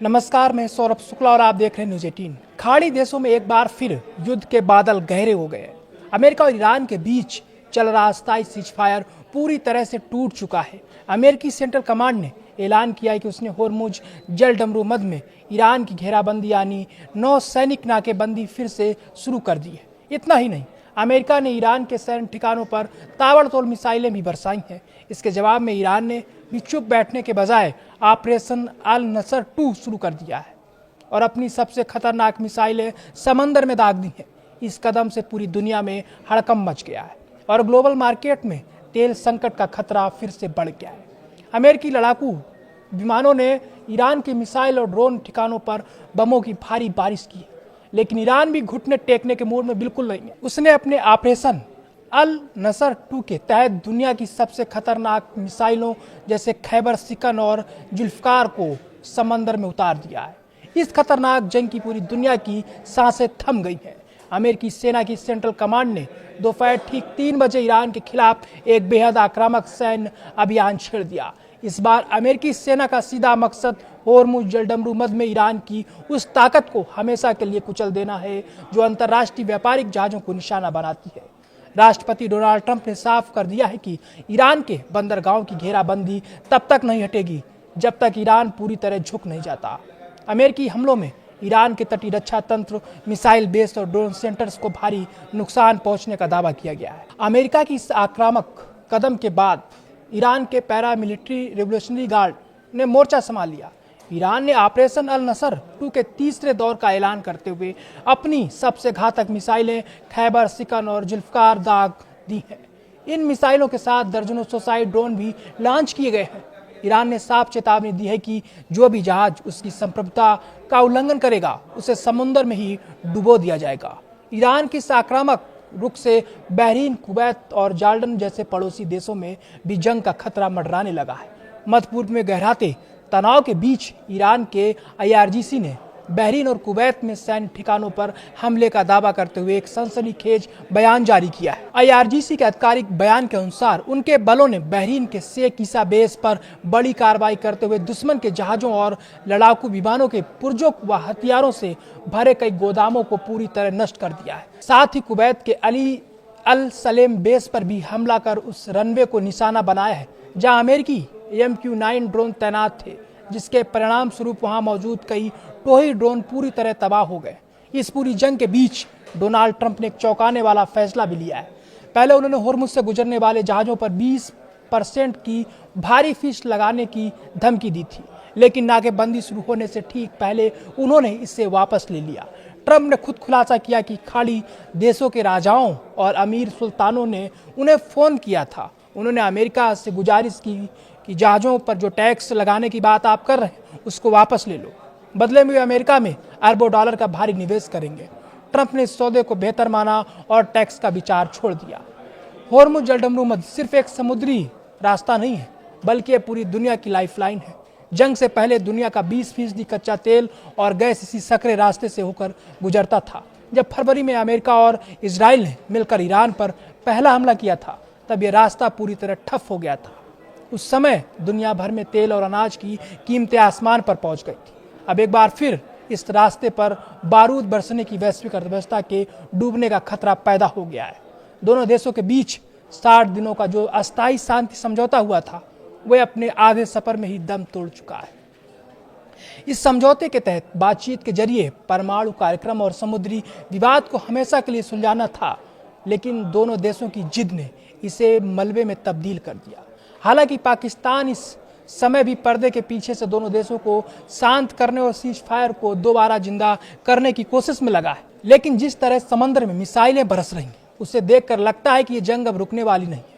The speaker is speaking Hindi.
नमस्कार, मैं सौरभ शुक्ला और आप देख रहे हैं न्यूज़ 18। खाड़ी देशों में एक बार फिर युद्ध के बादल गहरे हो गए। अमेरिका और ईरान के बीच चल रहा अस्थायी सीजफायर पूरी तरह से टूट चुका है। अमेरिकी सेंट्रल कमांड ने ऐलान किया है कि उसने होर्मुज जल डमरू मध्य में ईरान की घेराबंदी यानी नौ सैनिक नाकेबंदी फिर से शुरू कर दी है। इतना ही नहीं, अमेरिका ने ईरान के सैन्य ठिकानों पर ताबड़तोड़ मिसाइलें भी बरसाई हैं। इसके जवाब में ईरान ने भी चुप बैठने के बजाय ऑपरेशन अल नसर 2 शुरू कर दिया है और अपनी सबसे खतरनाक मिसाइलें समंदर में दाग दी हैं। इस कदम से पूरी दुनिया में हड़कंप मच गया है और ग्लोबल मार्केट में तेल संकट का खतरा फिर से बढ़ गया है। अमेरिकी लड़ाकू विमानों ने ईरान के मिसाइल और ड्रोन ठिकानों पर बमों की भारी बारिश की है, लेकिन ईरान भी घुटने टेकने के मूड में बिल्कुल नहीं है। उसने अपने ऑपरेशन अल नसर 2 के तहत दुनिया की सबसे खतरनाक मिसाइलों जैसे खैबर सिकन और जुल्फकार को समंदर में उतार दिया है। इस खतरनाक जंग की पूरी दुनिया की सांसें थम गई हैं। अमेरिकी सेना की सेंट्रल कमांड ने दोपहर ठीक 3 बजे ईरान के खिलाफ एक बेहद आक्रामक सैन्य अभियान छेड़ दिया। इस बार अमेरिकी सेना का सीधा मकसद होर्मुज जल डमरू मध्य में ईरान की उस ताकत को हमेशा के लिए कुचल देना है जो अंतर्राष्ट्रीय व्यापारिक जहाजों को निशाना बनाती है। राष्ट्रपति डोनाल्ड ट्रंप ने साफ कर दिया है कि ईरान के बंदरगाहों की घेराबंदी तब तक नहीं हटेगी जब तक ईरान पूरी तरह झुक नहीं जाता। अमेरिकी हमलों में ईरान के तटीय रक्षा तंत्र, मिसाइल बेस और ड्रोन सेंटर्स को भारी नुकसान पहुंचने का दावा किया गया है। अमेरिका की इस आक्रामक कदम के बाद ईरान के पैरामिलिट्री रिवोल्यूशनरी गार्ड ने मोर्चा संभाल लिया। ईरान ने ऑपरेशन अल नसर 2 के तीसरे दौर का ऐलान करते हुए अपनी सबसे घातक मिसाइलें खैबर सिकन और जुल्फकार दाग दी हैं। इन मिसाइलों के साथ दर्जनों सुसाइड ड्रोन भी लॉन्च किए गए हैं। ईरान ने साफ चेतावनी दी है कि जो भी जहाज उसकी संप्रभुता का उल्लंघन करेगा उसे समुद्र में ही डुबो दिया जाएगा। ईरान की इस आक्रामक रुख से बहरीन, कुवैत और जॉर्डन जैसे पड़ोसी देशों में भी जंग का खतरा मंडराने लगा है। मध्य पूर्व में गहराते तनाव के बीच ईरान के IRGC ने बहरीन और कुवैत में सैन्य ठिकानों पर हमले का दावा करते हुए एक सनसनीखेज बयान जारी किया है। IRGC के आधिकारिक बयान के अनुसार उनके बलों ने बहरीन के शेख ईसा बेस पर बड़ी कार्रवाई करते हुए दुश्मन के जहाजों और लड़ाकू विमानों के पुर्जों व हथियारों से भरे कई गोदामों को पूरी तरह नष्ट कर दिया है। साथ ही कुवैत के अली अल सलेम बेस पर भी हमला कर उस रनवे को निशाना बनाया है जहां अमेरिकी MQ-9 ड्रोन तैनात थे, जिसके परिणाम स्वरूप वहां मौजूद कई टोही ड्रोन पूरी तरह तबाह हो गए। इस पूरी जंग के बीच डोनाल्ड ट्रंप ने एक चौंकाने वाला फैसला भी लिया है। पहले उन्होंने होर्मुज से गुजरने वाले जहाजों पर 20% की भारी फीस लगाने की धमकी दी थी, लेकिन नाकेबंदी शुरू होने से ठीक पहले उन्होंने इसे वापस ले लिया। ट्रंप ने खुद खुलासा किया कि खाड़ी देशों के राजाओं और अमीर सुल्तानों ने उन्हें फ़ोन किया था। उन्होंने अमेरिका से गुजारिश की कि जहाज़ों पर जो टैक्स लगाने की बात आप कर रहे हैं उसको वापस ले लो। बदले में वे अमेरिका में अरबों डॉलर का भारी निवेश करेंगे। ट्रंप ने इस सौदे को बेहतर माना और टैक्स का विचार छोड़ दिया। होर्मुज जल डमरू मध्य सिर्फ एक समुद्री रास्ता नहीं है, बल्कि ये पूरी दुनिया की लाइफलाइन है। जंग से पहले दुनिया का 20% कच्चा तेल और गैस इसी सकरे रास्ते से होकर गुजरता था। जब फरवरी में अमेरिका और इजराइल ने मिलकर ईरान पर पहला हमला किया था, तब यह रास्ता पूरी तरह ठप हो गया था। उस समय दुनिया भर में तेल और अनाज की कीमतें आसमान पर पहुंच गई थी। अब एक बार फिर इस रास्ते पर बारूद बरसने की वैश्विक अर्थव्यवस्था के डूबने का खतरा पैदा हो गया है। दोनों देशों के बीच 60 दिनों का जो अस्थायी शांति समझौता हुआ था, वह अपने आधे सफर में ही दम तोड़ चुका है। इस समझौते के तहत बातचीत के जरिए परमाणु कार्यक्रम और समुद्री विवाद को हमेशा के लिए सुलझाना था, लेकिन दोनों देशों की जिद ने इसे मलबे में तब्दील कर दिया। हालांकि पाकिस्तान इस समय भी पर्दे के पीछे से दोनों देशों को शांत करने और सीजफायर को दोबारा जिंदा करने की कोशिश में लगा है, लेकिन जिस तरह समंदर में मिसाइलें बरस रही हैं, उसे देखकर लगता है कि ये जंग अब रुकने वाली नहीं है।